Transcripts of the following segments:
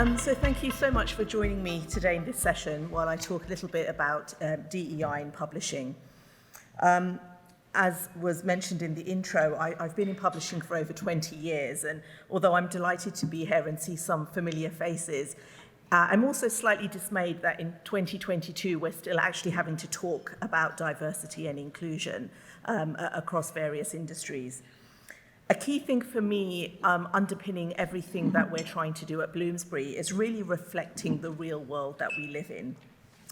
So thank you so much for joining me today in this session while I talk a little bit about DEI in publishing. As was mentioned in the intro, I've been in publishing for over 20 years, and although I'm delighted to be here and see some familiar faces, I'm also slightly dismayed that in 2022 we're still actually having to talk about diversity and inclusion across various industries. A key thing for me underpinning everything that we're trying to do at Bloomsbury is really reflecting the real world that we live in,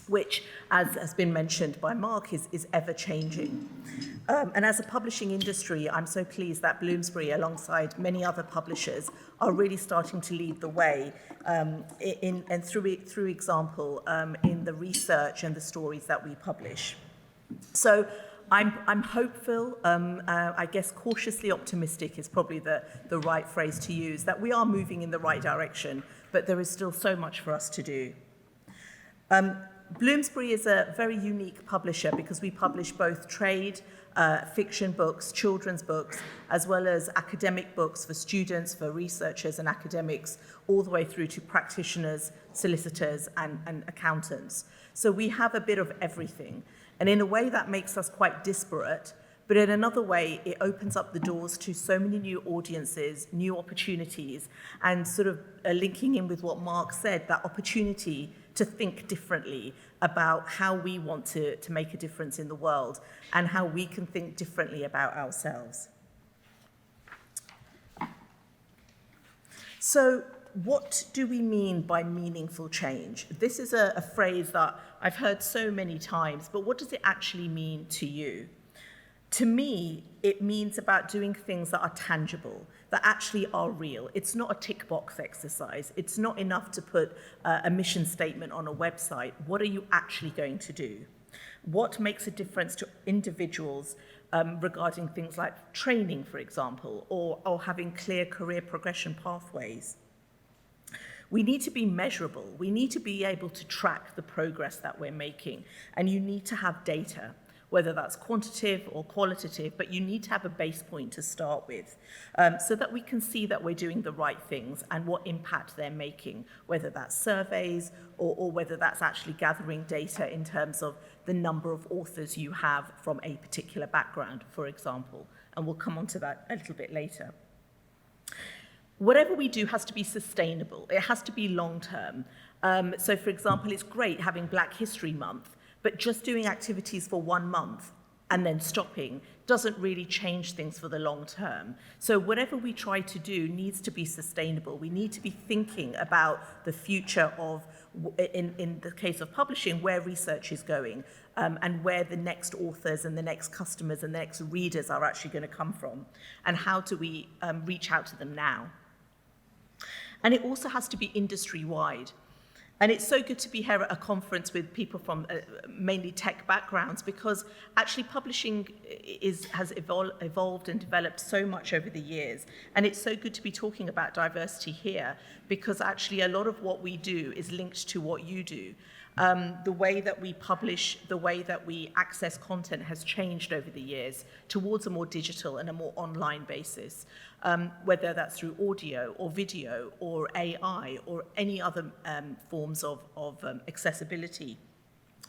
which, as has been mentioned by Mark, is ever changing. And as a publishing industry, I'm so pleased that Bloomsbury, alongside many other publishers, are really starting to lead the way through example in the research and the stories that we publish. So I'm hopeful, I guess cautiously optimistic is probably the right phrase to use, that we are moving in the right direction, but there is still so much for us to do. Bloomsbury is a very unique publisher because we publish both trade, fiction books, children's books, as well as academic books for students, for researchers and academics, all the way through to practitioners, solicitors and accountants. So we have a bit of everything. And in a way that makes us quite disparate, but in another way, it opens up the doors to so many new audiences, new opportunities, and sort of linking in with what Mark said, that opportunity to think differently about how we want to make a difference in the world and how we can think differently about ourselves. So what do we mean by meaningful change? This is a phrase that I've heard so many times, but what does it actually mean to you? To me, it means about doing things that are tangible, that actually are real. It's not a tick box exercise. It's not enough to put a mission statement on a website. What are you actually going to do? What makes a difference to individuals regarding things like training, for example, or having clear career progression pathways? We need to be measurable. We need to be able to track the progress that we're making, and you need to have data, whether that's quantitative or qualitative, but you need to have a base point to start with so that we can see that we're doing the right things and what impact they're making, whether that's surveys or whether that's actually gathering data in terms of the number of authors you have from a particular background, for example. And we'll come on to that a little bit later. Whatever we do has to be sustainable. It has to be long-term. So, for example, it's great having Black History Month, but just doing activities for 1 month and then stopping doesn't really change things for the long term. So whatever we try to do needs to be sustainable. We need to be thinking about the future of, in the case of publishing, where research is going and where the next authors and the next customers and the next readers are actually going to come from, and how do we reach out to them now. And it also has to be industry-wide. And it's so good to be here at a conference with people from mainly tech backgrounds, because actually publishing has evolved and developed so much over the years. And it's so good to be talking about diversity here, because actually a lot of what we do is linked to what you do. The way that we publish, the way that we access content has changed over the years towards a more digital and a more online basis, whether that's through audio or video or AI or any other forms of accessibility.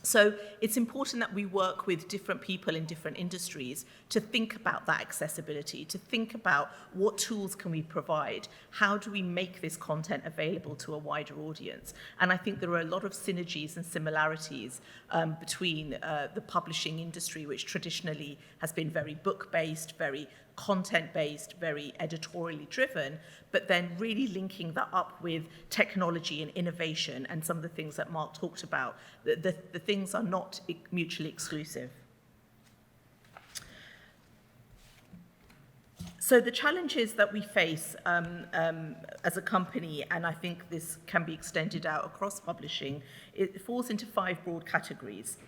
So it's important that we work with different people in different industries to think about that accessibility, to think about what tools can we provide, how do we make this content available to a wider audience. And I think there are a lot of synergies and similarities between the publishing industry, which traditionally has been very book-based, very content-based, very editorially driven, but then really linking that up with technology and innovation and some of the things that Mark talked about. The things are not mutually exclusive. So the challenges that we face as a company, and I think this can be extended out across publishing, it falls into 5 broad categories.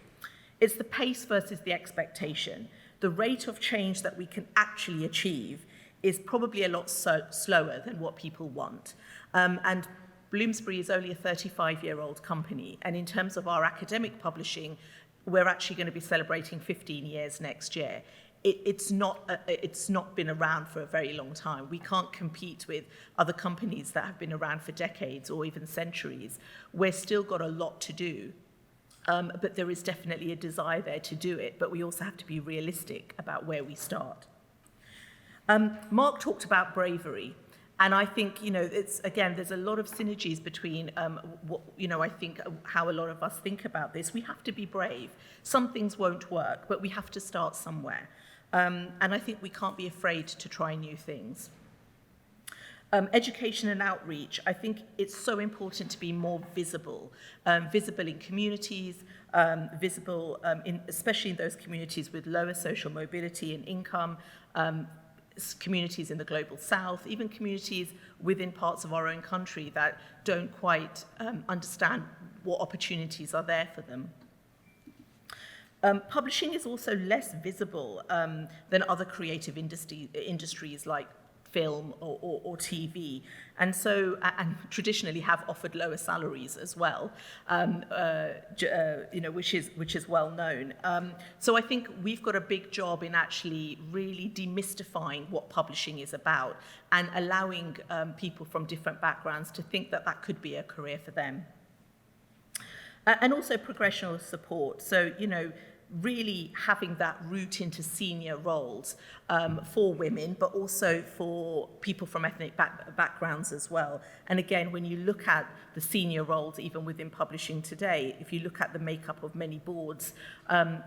It's the pace versus the expectation. The rate of change that we can actually achieve is probably a lot slower than what people want. And Bloomsbury is only a 35-year-old company, and in terms of our academic publishing, we're actually going to be celebrating 15 years next year. it's not been around for a very long time. We can't compete with other companies that have been around for decades or even centuries. We've still got a lot to do. But there is definitely a desire there to do it, but we also have to be realistic about where we start. Mark talked about bravery, and I think, there's a lot of synergies between I think how a lot of us think about this. We have to be brave. Some things won't work, but we have to start somewhere. And I think we can't be afraid to try new things. Education and outreach, I think it's so important to be more visible, visible in communities, visible especially in those communities with lower social mobility and income, communities in the global south, even communities within parts of our own country that don't quite understand what opportunities are there for them. Publishing is also less visible than other creative industries like film or TV, and so traditionally have offered lower salaries as well, which is well known. So I think we've got a big job in actually really demystifying what publishing is about and allowing people from different backgrounds to think that that could be a career for them. And also progressional support. So, really having that route into senior roles for women, but also for people from ethnic backgrounds as well. And again, when you look at the senior roles, even within publishing today, if you look at the makeup of many boards,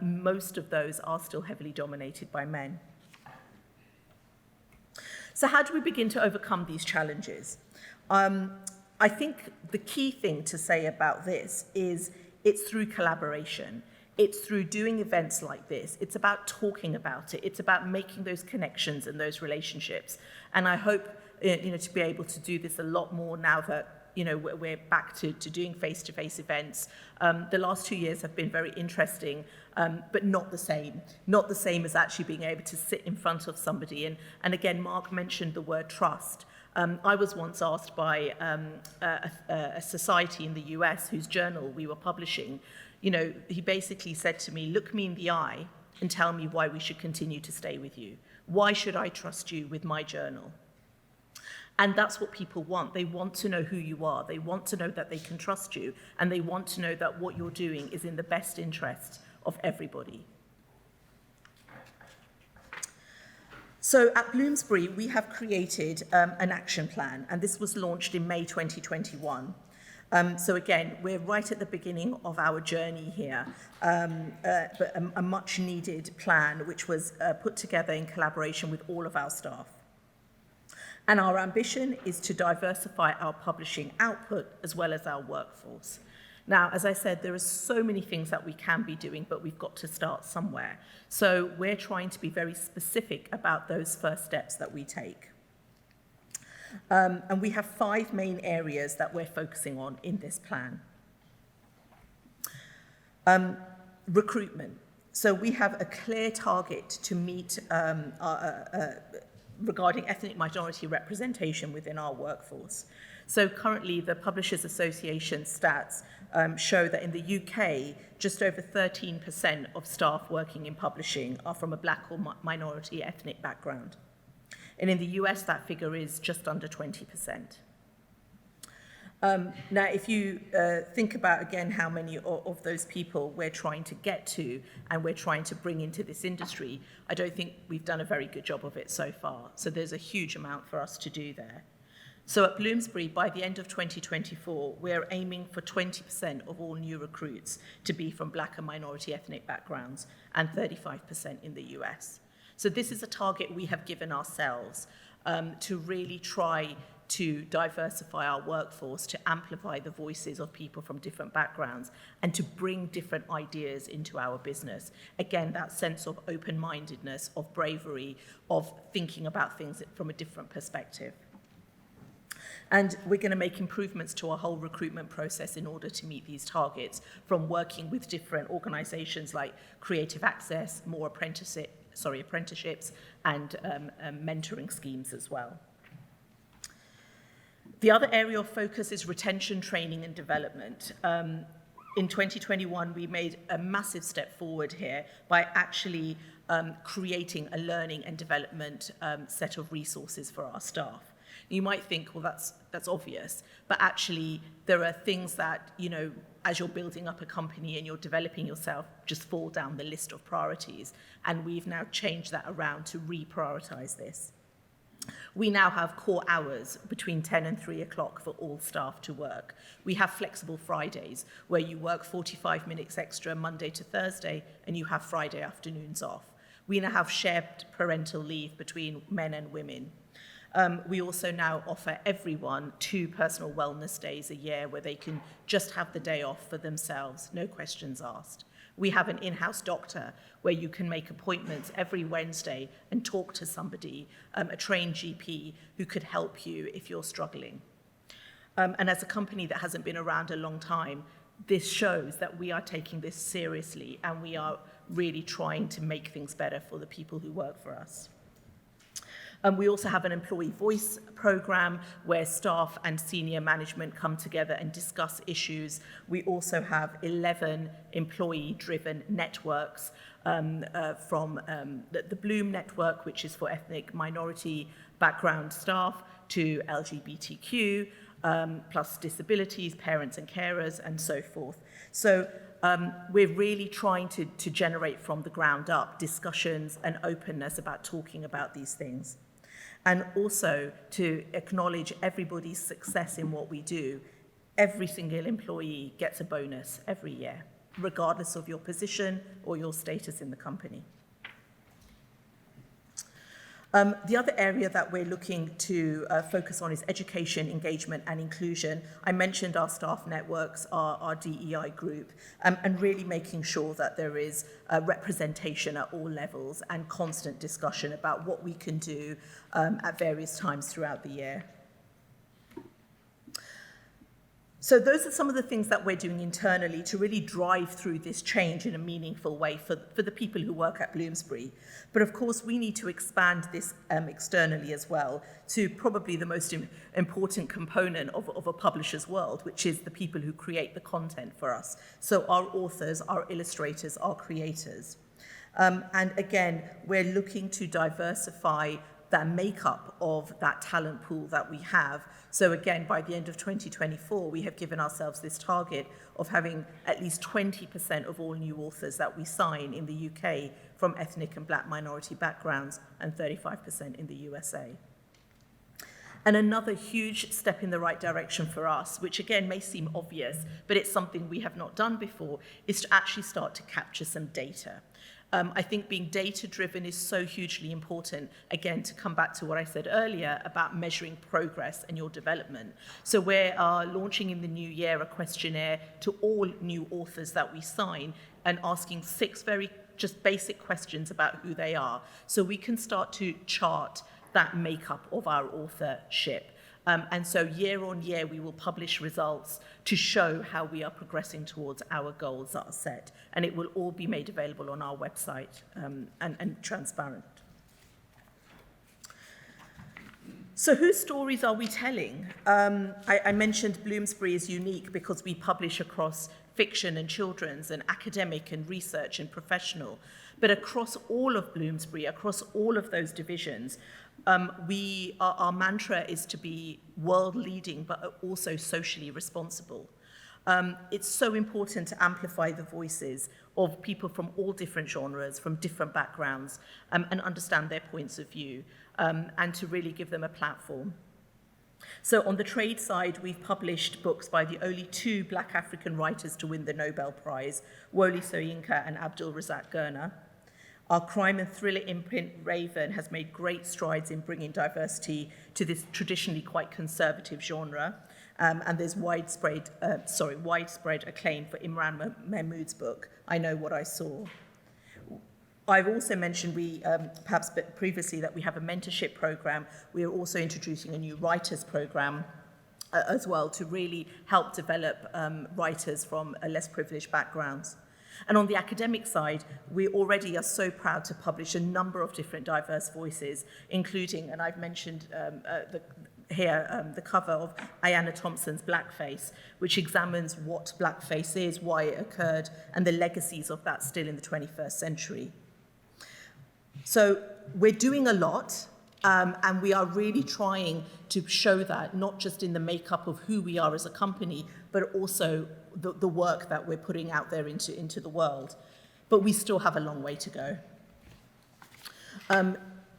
most of those are still heavily dominated by men. So how do we begin to overcome these challenges? I think the key thing to say about this is it's through collaboration. It's through doing events like this. It's about talking about it. It's about making those connections and those relationships. And I hope, to be able to do this a lot more now that, we're back to doing face-to-face events. The last 2 years have been very interesting, but not the same. Not the same as actually being able to sit in front of somebody. And again, Mark mentioned the word trust. I was once asked by a society in the US whose journal we were publishing, he basically said to me, look me in the eye and tell me why we should continue to stay with you. Why should I trust you with my journal? And that's what people want. They want to know who you are. They want to know that they can trust you. And they want to know that what you're doing is in the best interest of everybody. So at Bloomsbury, we have created an action plan, and this was launched in May 2021. So again, we're right at the beginning of our journey here, but a much needed plan which was put together in collaboration with all of our staff. And our ambition is to diversify our publishing output as well as our workforce. Now, as I said, there are so many things that we can be doing, but we've got to start somewhere. So we're trying to be very specific about those first steps that we take. And we have 5 main areas that we're focusing on in this plan. Recruitment. So we have a clear target to meet regarding ethnic minority representation within our workforce. So currently, the Publishers Association stats show that in the UK, just over 13% of staff working in publishing are from a Black or minority ethnic background. And in the US, that figure is just under 20%. Now, if you think about, again, how many of those people we're trying to get to and we're trying to bring into this industry, I don't think we've done a very good job of it so far. So there's a huge amount for us to do there. So at Bloomsbury, by the end of 2024, we're aiming for 20% of all new recruits to be from Black and minority ethnic backgrounds and 35% in the US. So this is a target we have given ourselves to really try to diversify our workforce, to amplify the voices of people from different backgrounds, and to bring different ideas into our business. Again, that sense of open-mindedness, of bravery, of thinking about things from a different perspective. And we're going to make improvements to our whole recruitment process in order to meet these targets, from working with different organisations like Creative Access, more apprenticeships, and mentoring schemes as well. The other area of focus is retention, training, and development. In 2021, we made a massive step forward here by actually creating a learning and development set of resources for our staff. You might think, well, that's obvious, but actually there are things that, as you're building up a company and you're developing yourself, just fall down the list of priorities. And we've now changed that around to reprioritize this. We now have core hours between 10 and 3 o'clock for all staff to work. We have flexible Fridays where you work 45 minutes extra Monday to Thursday and you have Friday afternoons off. We now have shared parental leave between men and women. We also now offer everyone 2 personal wellness days a year where they can just have the day off for themselves, no questions asked. We have an in-house doctor where you can make appointments every Wednesday and talk to somebody, a trained GP who could help you if you're struggling. And as a company that hasn't been around a long time, this shows that we are taking this seriously and we are really trying to make things better for the people who work for us. We also have an employee voice program where staff and senior management come together and discuss issues. We also have 11 employee-driven networks from the Bloom network, which is for ethnic minority background staff, to LGBTQ, plus disabilities, parents and carers, and so forth. So we're really trying to generate from the ground up discussions and openness about talking about these things. And also to acknowledge everybody's success in what we do. Every single employee gets a bonus every year, regardless of your position or your status in the company. The other area that we're looking to focus on is education, engagement, and inclusion. I mentioned our staff networks, our DEI group, and really making sure that there is representation at all levels and constant discussion about what we can do at various times throughout the year. So those are some of the things that we're doing internally to really drive through this change in a meaningful way for the people who work at Bloomsbury. But of course, we need to expand this externally as well to probably the most important component of a publisher's world, which is the people who create the content for us. So our authors, our illustrators, our creators. And again, we're looking to diversify the makeup of that talent pool that we have. So again, by the end of 2024, we have given ourselves this target of having at least 20% of all new authors that we sign in the UK from ethnic and Black minority backgrounds and 35% in the USA. And another huge step in the right direction for us, which again may seem obvious, but it's something we have not done before, is to actually start to capture some data. I think being data-driven is so hugely important, again, to come back to what I said earlier about measuring progress and your development. So we are launching in the new year a questionnaire to all new authors that we sign and asking 6 very just basic questions about who they are. So we can start to chart that makeup of our authorship. And so year on year, we will publish results to show how we are progressing towards our goals that are set. And it will all be made available on our website and transparent. So whose stories are we telling? I mentioned Bloomsbury is unique because we publish across fiction and children's and academic and research and professional. But across all of Bloomsbury, across all of those divisions, our mantra is to be world-leading, but also socially responsible. It's so important to amplify the voices of people from all different genres, from different backgrounds, and understand their points of view, and to really give them a platform. So on the trade side, we've published books by the only 2 Black African writers to win the Nobel Prize, Wole Soyinka and Abdul Razak Gurnah. Our crime and thriller imprint, Raven, has made great strides in bringing diversity to this traditionally quite conservative genre. And there's widespread acclaim for Imran Mahmood's book, I Know What I Saw. I've also mentioned perhaps previously, that we have a mentorship program. We are also introducing a new writers program as well to really help develop writers from less privileged backgrounds. And on the academic side, we already are so proud to publish a number of different diverse voices, including, and I've mentioned the cover of Ayanna Thompson's Blackface, which examines what blackface is, why it occurred, and the legacies of that still in the 21st century. So we're doing a lot, and we are really trying to show that, not just in the makeup of who we are as a company, but also the work that we're putting out there into the world. But we still have a long way to go.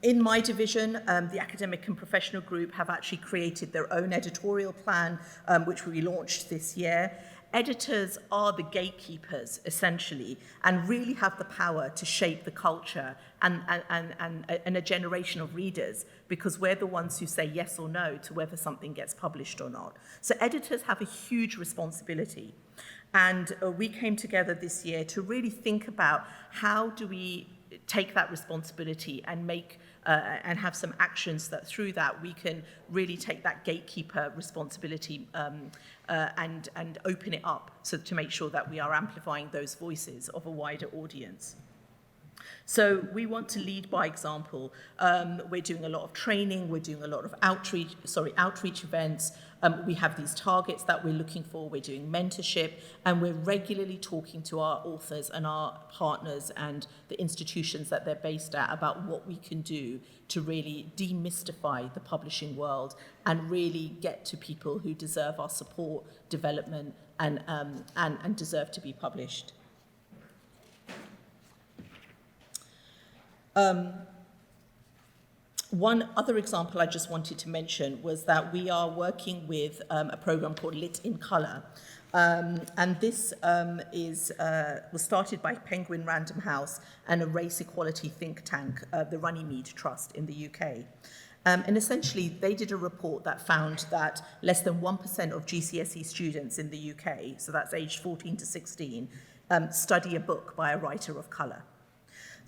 In my division, the academic and professional group have actually created their own editorial plan, which we launched this year. Editors are the gatekeepers, essentially, and really have the power to shape the culture and a generation of readers, because we're the ones who say yes or no to whether something gets published or not. So editors have a huge responsibility. And we came together this year to really think about how do we take that responsibility and make and have some actions that through that we can really take that gatekeeper responsibility and open it up so to make sure that we are amplifying those voices of a wider audience. So we want to lead by example. We're doing a lot of training, we're doing a lot of outreach events. We have these targets that we're looking for, we're doing mentorship, and we're regularly talking to our authors and our partners and the institutions that they're based at about what we can do to really demystify the publishing world and really get to people who deserve our support, development, and deserve to be published. One other example I just wanted to mention was that we are working with a program called Lit in Colour. And this was started by Penguin Random House and a race equality think tank, the Runnymede Trust in the UK. And essentially, they did a report that found that less than 1% of GCSE students in the UK, so that's aged 14 to 16, study a book by a writer of colour.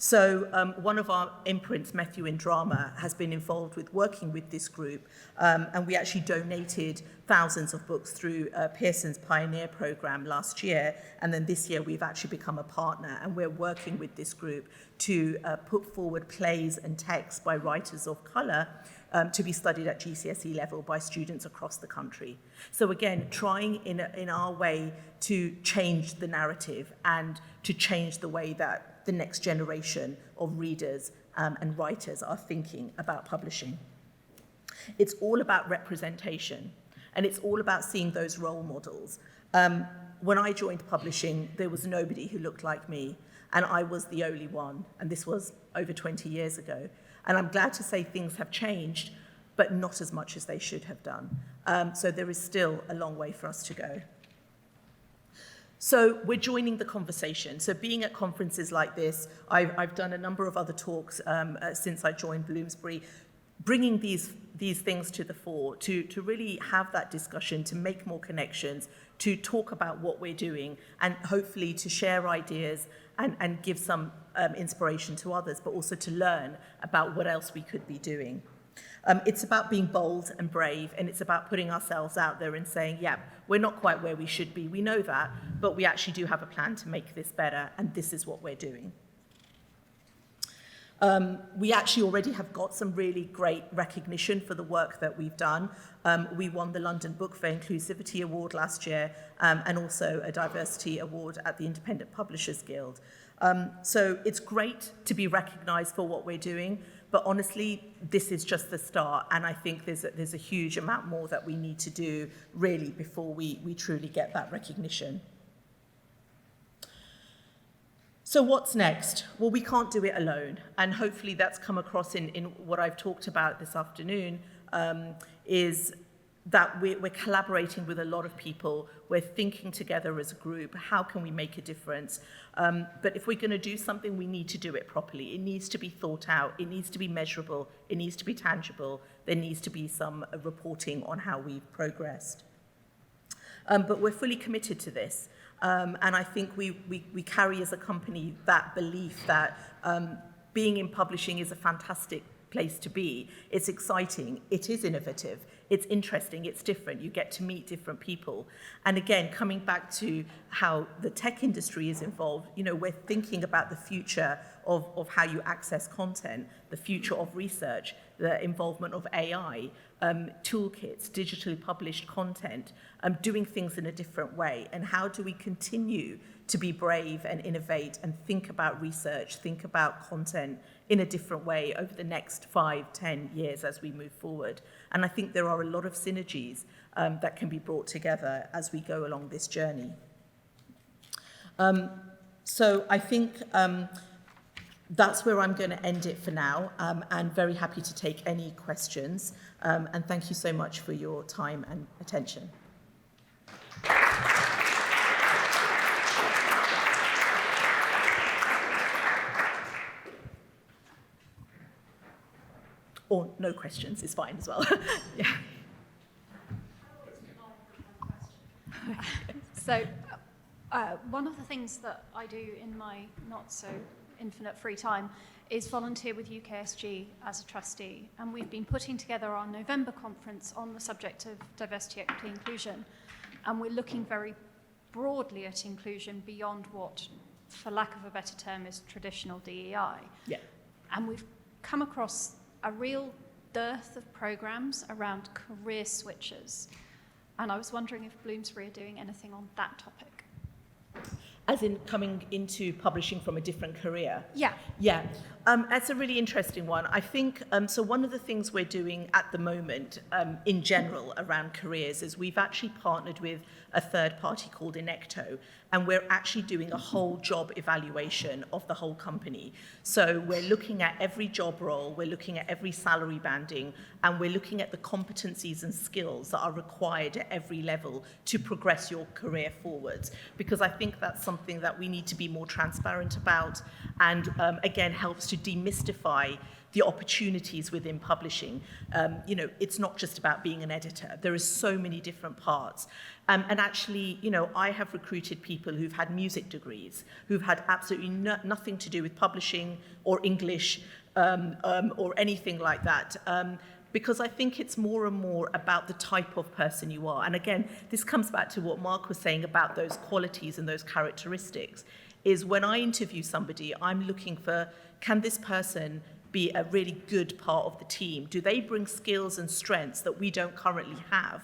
So one of our imprints, Matthew in Drama, has been involved with working with this group, and we actually donated thousands of books through Pearson's Pioneer Programme last year, and then this year we've actually become a partner, and we're working with this group to put forward plays and texts by writers of colour to be studied at GCSE level by students across the country. So again, trying in our way to change the narrative and to change the way that the next generation of readers and writers are thinking about publishing. It's all about representation, and it's all about seeing those role models. When I joined publishing, there was nobody who looked like me, and I was the only one, and this was over 20 years ago. And I'm glad to say things have changed, but not as much as they should have done. So there is still a long way for us to go. So we're joining the conversation. So being at conferences like this, I've done a number of other talks since I joined Bloomsbury, bringing these things to the fore, to really have that discussion, to make more connections, to talk about what we're doing, and hopefully to share ideas and give some inspiration to others, but also to learn about what else we could be doing. It's about being bold and brave, and it's about putting ourselves out there and saying, yeah, we're not quite where we should be, we know that, but we actually do have a plan to make this better, and this is what we're doing. We actually already have got some really great recognition for the work that we've done. We won the London Book Fair Inclusivity Award last year, and also a Diversity Award at the Independent Publishers Guild. So it's great to be recognised for what we're doing, but honestly, this is just the start, and I think there's a huge amount more that we need to do, really, before we truly get that recognition. So what's next? Well, we can't do it alone, and hopefully that's come across in what I've talked about this afternoon, is that we're collaborating with a lot of people, we're thinking together as a group, how can we make a difference? But if we're going to do something, we need to do it properly. It needs to be thought out, it needs to be measurable, it needs to be tangible, there needs to be some reporting on how we've progressed. But we're fully committed to this. And I think we carry as a company that belief that being in publishing is a fantastic place to be. It's exciting, it is innovative, it's interesting, it's different, you get to meet different people. And again, coming back to how the tech industry is involved, we're thinking about the future of how you access content, the future of research, the involvement of AI, toolkits, digitally published content, doing things in a different way. And how do we continue to be brave and innovate and think about research, think about content in a different way over the next 5, 10 years as we move forward. And I think there are a lot of synergies that can be brought together as we go along this journey. So I think that's where I'm going to end it for now, and very happy to take any questions. And thank you so much for your time and attention. Or no questions is fine as well. Yeah. So one of the things that I do in my not so infinite free time is volunteer with UKSG as a trustee, and we've been putting together our November conference on the subject of diversity, equity, inclusion, and we're looking very broadly at inclusion beyond what, for lack of a better term, is traditional DEI. Yeah. And we've come across a real dearth of programs around career switches, and I was wondering if Bloomsbury are doing anything on that topic. As in coming into publishing from a different career? Yeah. Yeah, that's a really interesting one. I think, so one of the things we're doing at the moment in general around careers is we've actually partnered with a third party called Inecto, and we're actually doing a whole job evaluation of the whole company. So we're looking at every job role, we're looking at every salary banding, and we're looking at the competencies and skills that are required at every level to progress your career forwards. Because I think that's something that we need to be more transparent about, and again, helps to demystify the opportunities within publishing. You know, it's not just about being an editor. There are so many different parts. And actually, you know, I have recruited people who've had music degrees, who've had absolutely nothing to do with publishing or English or anything like that. Because I think it's more and more about the type of person you are. And again, this comes back to what Mark was saying about those qualities and those characteristics, is when I interview somebody, I'm looking for, can this person be a really good part of the team? Do they bring skills and strengths that we don't currently have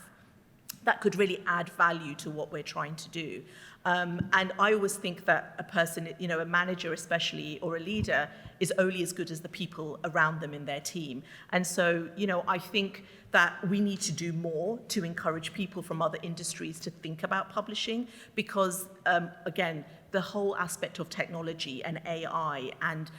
that could really add value to what we're trying to do? And I always think that a person, you know, a manager especially, or a leader, is only as good as the people around them in their team. And so, you know, I think that we need to do more to encourage people from other industries to think about publishing, because, again, the whole aspect of technology and AI and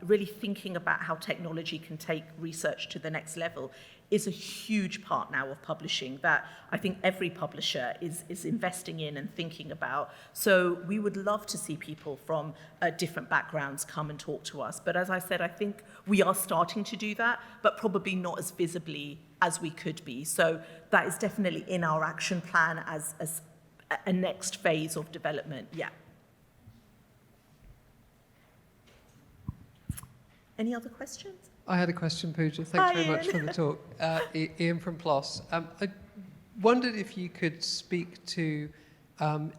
really thinking about how technology can take research to the next level is a huge part now of publishing that I think every publisher is investing in and thinking about. So we would love to see people from different backgrounds come and talk to us. But as I said, I think we are starting to do that, but probably not as visibly as we could be. So that is definitely in our action plan as a next phase of development. Yeah. Any other questions? I had a question, Pooja. Thanks very much for the talk. Ian from PLOS. I wondered if you could speak to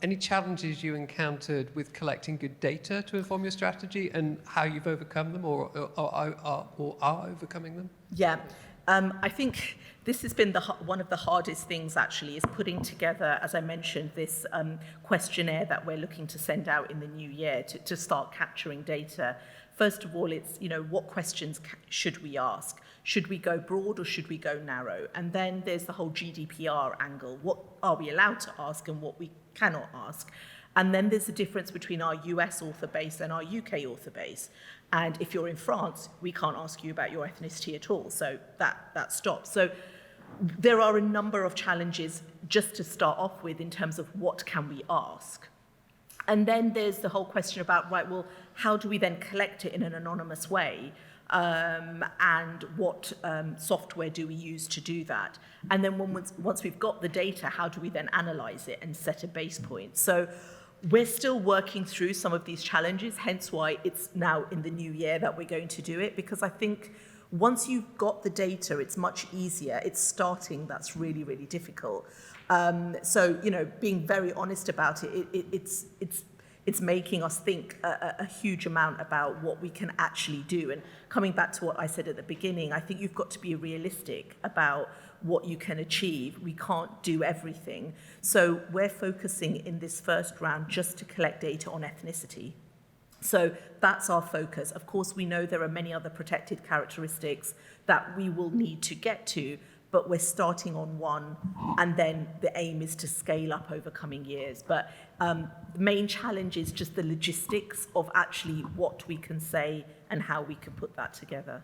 any challenges you encountered with collecting good data to inform your strategy and how you've overcome them or are overcoming them? Yeah. I think this has been one of the hardest things, actually, is putting together, as I mentioned, this questionnaire that we're looking to send out in the new year to start capturing data. First of all, it's, you know, what questions should we ask? Should we go broad or should we go narrow? And then there's the whole GDPR angle. What are we allowed to ask and what we cannot ask? And then there's the difference between our US author base and our UK author base. And if you're in France, we can't ask you about your ethnicity at all. So that stops. So there are a number of challenges just to start off with in terms of what can we ask. And then there's the whole question about, right, well, how do we then collect it in an anonymous way? And what software do we use to do that? And then once we've got the data, how do we then analyze it and set a base point? So we're still working through some of these challenges, hence why it's now in the new year that we're going to do it, because I think once you've got the data, it's much easier. It's starting that's really, really difficult. So, you know, being very honest about it, it's making us think a huge amount about what we can actually do. And coming back to what I said at the beginning, I think you've got to be realistic about what you can achieve. We can't do everything. So we're focusing in this first round just to collect data on ethnicity. So that's our focus. Of course, we know there are many other protected characteristics that we will need to get to, but we're starting on one, and then the aim is to scale up over coming years. But the main challenge is just the logistics of actually what we can say and how we can put that together.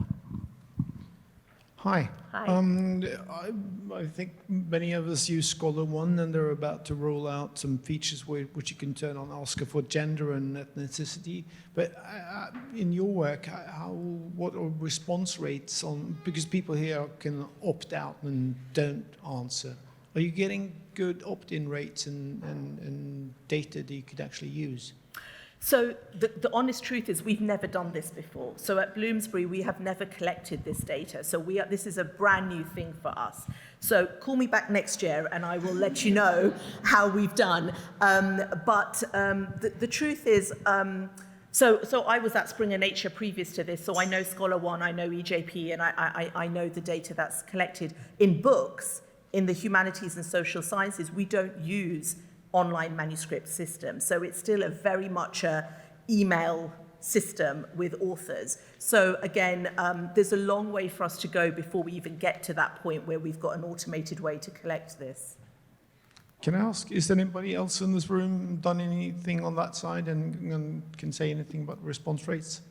Hi. Hi. I think many of us use Scholar One, and they're about to roll out some features which you can turn on, ask for gender and ethnicity. But in your work, what are response rates on, because people here can opt out and don't answer. Are you getting good opt-in rates and data that you could actually use? So the honest truth is we've never done this before. So at Bloomsbury, we have never collected this data. So this is a brand new thing for us. So call me back next year and I will let you know how we've done. But the truth is, so I was at Springer Nature previous to this, so I know Scholar One, I know EJP, and I know the data that's collected in books. In the humanities and social sciences, we don't use online manuscript system. So it's still a very much a email system with authors. So again, there's a long way for us to go before we even get to that point where we've got an automated way to collect this. Can I ask, is there anybody else in this room done anything on that side and can say anything about response rates?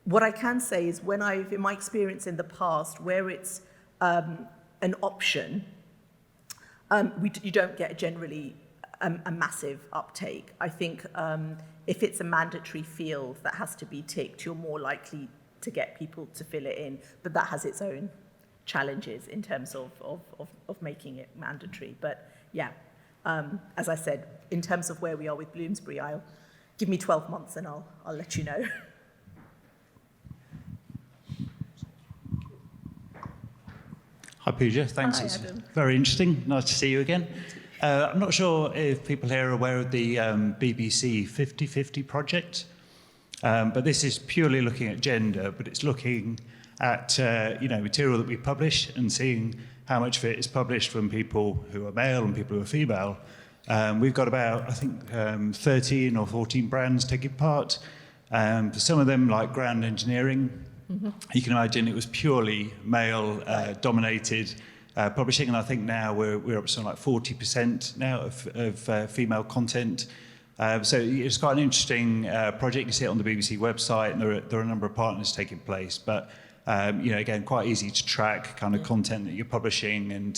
What I can say is in my experience in the past, where it's an option, you don't get generally a massive uptake. I think if it's a mandatory field that has to be ticked, you're more likely to get people to fill it in, but that has its own challenges in terms of making it mandatory. But yeah, as I said, in terms of where we are with Bloomsbury, give me 12 months and I'll let you know. Hi, Pooja. Thanks. Hi, it's Adam. very interesting. Nice to see you again. I'm not sure if people here are aware of the BBC 50/50 project, but this is purely looking at gender, but it's looking at material that we publish and seeing how much of it is published from people who are male and people who are female. We've got about, I think, 13 or 14 brands taking part. For some of them, like ground engineering, you can imagine it was purely male-dominated publishing, and I think now we're up to something like 40% now of female content. So it's quite an interesting project. You see it on the BBC website, and there are a number of partners taking place. But again, quite easy to track kind of content that you're publishing, and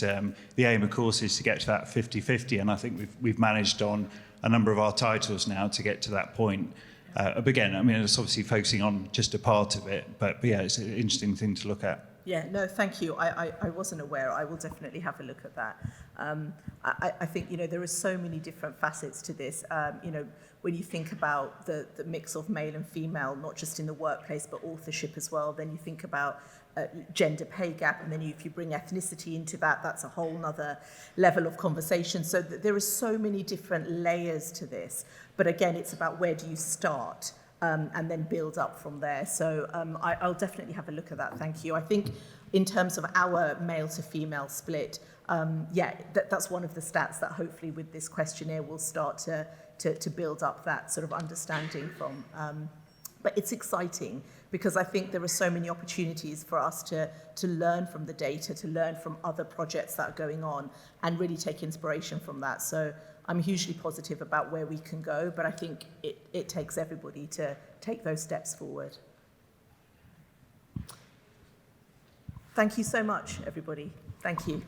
the aim, of course, is to get to that 50/50. And I think we've managed on a number of our titles now to get to that point. But again, I mean, it's obviously focusing on just a part of it, but yeah, it's an interesting thing to look at. Yeah, no, thank you. I wasn't aware. I will definitely have a look at that. I think, there are so many different facets to this. When you think about the mix of male and female, not just in the workplace, but authorship as well, then you think about gender pay gap, and then if you bring ethnicity into that, that's a whole nother level of conversation. So there are so many different layers to this. But again, it's about where do you start and then build up from there. So I'll definitely have a look at that. Thank you. I think in terms of our male to female split, that's one of the stats that hopefully with this questionnaire we'll start to build up that sort of understanding from. But it's exciting because I think there are so many opportunities for us to learn from the data, to learn from other projects that are going on and really take inspiration from that. So I'm hugely positive about where we can go, but I think it takes everybody to take those steps forward. Thank you so much, everybody. Thank you.